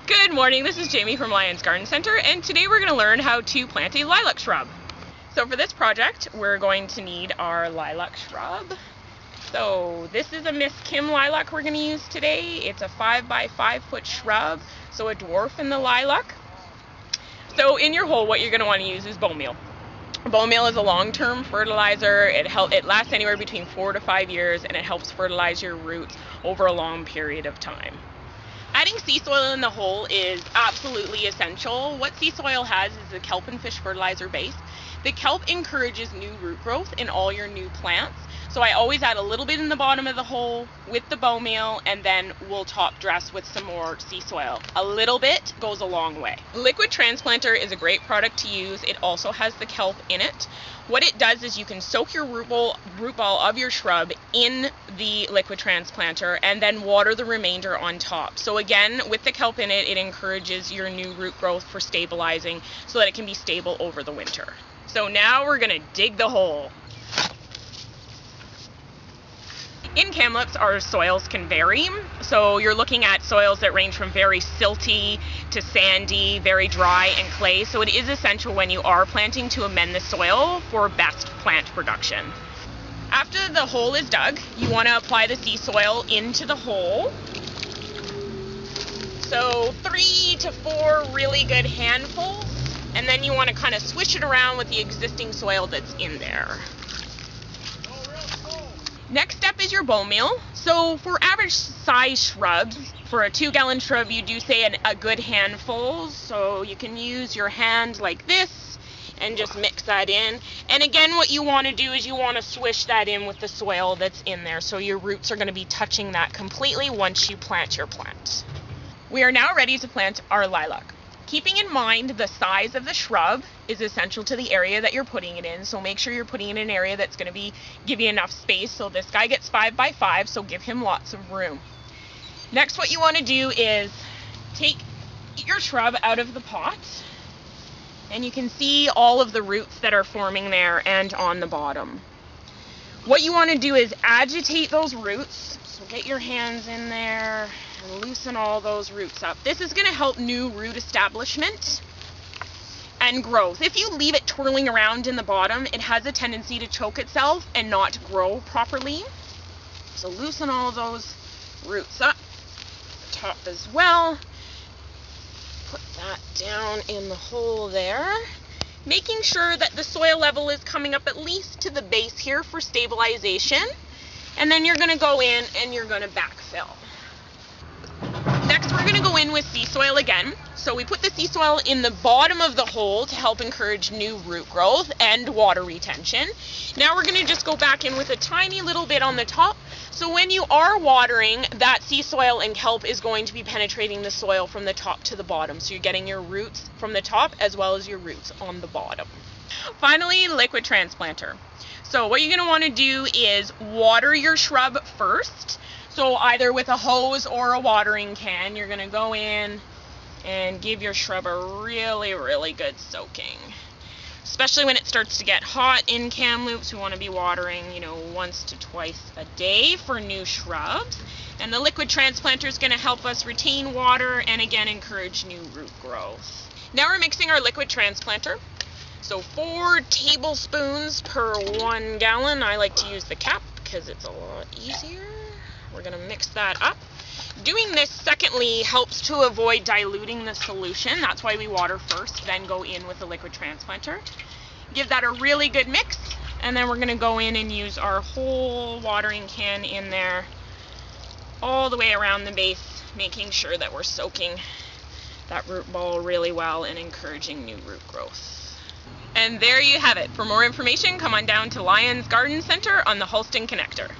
Good morning, this is Jaime from Lyons Garden Center, and today we're going to learn how to plant a lilac shrub. So for this project, we're going to need our lilac shrub. So this is a Miss Kim lilac we're going to use today. It's a 5 by 5 foot shrub, so a dwarf in the lilac. So in your hole, what you're going to want to use is bone meal. Bone meal is a long-term fertilizer. It lasts anywhere between 4 to 5 years, and it helps fertilize your roots over a long period of time. Adding sea soil in the hole is absolutely essential. What sea soil has is a kelp and fish fertilizer base. The kelp encourages new root growth in all your new plants. So I always add a little bit in the bottom of the hole with the bone meal, and then we'll top dress with some more sea soil. A little bit goes a long way. Liquid transplanter is a great product to use. It also has the kelp in it. What it does is you can soak your root ball of your shrub in the liquid transplanter and then water the remainder on top. So again, with the kelp in it, it encourages your new root growth for stabilizing so that it can be stable over the winter. So now we're going to dig the hole. In Kamloops, our soils can vary, so you're looking at soils that range from very silty to sandy, very dry and clay, so it is essential when you are planting to amend the soil for best plant production. After the hole is dug, you want to apply the sea soil into the hole. So 3 to 4 really good handfuls, and then you want to kind of swish it around with the existing soil that's in there. Next step is your bone meal. So for average size shrubs, for a 2-gallon shrub, you do say a good handful. So you can use your hand like this and just mix that in. And again, what you want to do is you want to swish that in with the soil that's in there. So your roots are going to be touching that completely once you plant your plant. We are now ready to plant our lilac. Keeping in mind the size of the shrub is essential to the area that you're putting it in, so make sure you're putting it in an area that's going to give you enough space. So this guy gets 5 by 5, so give him lots of room. Next, what you want to do is take your shrub out of the pot, and you can see all of the roots that are forming there and on the bottom. What you want to do is agitate those roots, so get your hands in there and loosen all those roots up. This is going to help new root establishment and growth. If you leave it twirling around in the bottom, it has a tendency to choke itself and not grow properly. So loosen all those roots up. The top as well. Put that down in the hole there. Making sure that the soil level is coming up at least to the base here for stabilization. And then you're going to go in and you're going to backfill. Next, we're going to go in with sea soil again. So we put the sea soil in the bottom of the hole to help encourage new root growth and water retention. Now we're going to just go back in with a tiny little bit on the top. So when you are watering, that sea soil and kelp is going to be penetrating the soil from the top to the bottom. So you're getting your roots from the top as well as your roots on the bottom. Finally, liquid transplanter. So what you're going to want to do is water your shrub first. So either with a hose or a watering can, you're going to go in and give your shrub a really, really good soaking. Especially when it starts to get hot in Kamloops, we want to be watering, once to twice a day for new shrubs. And the liquid transplanter is going to help us retain water and again encourage new root growth. Now we're mixing our liquid transplanter. So 4 tablespoons per 1 gallon. I like to use the cap because it's a lot easier. We're going to mix that up. Doing this, secondly, helps to avoid diluting the solution. That's why we water first, then go in with the liquid transplanter. Give that a really good mix, and then we're going to go in and use our whole watering can in there all the way around the base, making sure that we're soaking that root ball really well and encouraging new root growth. And there you have it. For more information, come on down to Lyons Garden Center on the Halston Connector.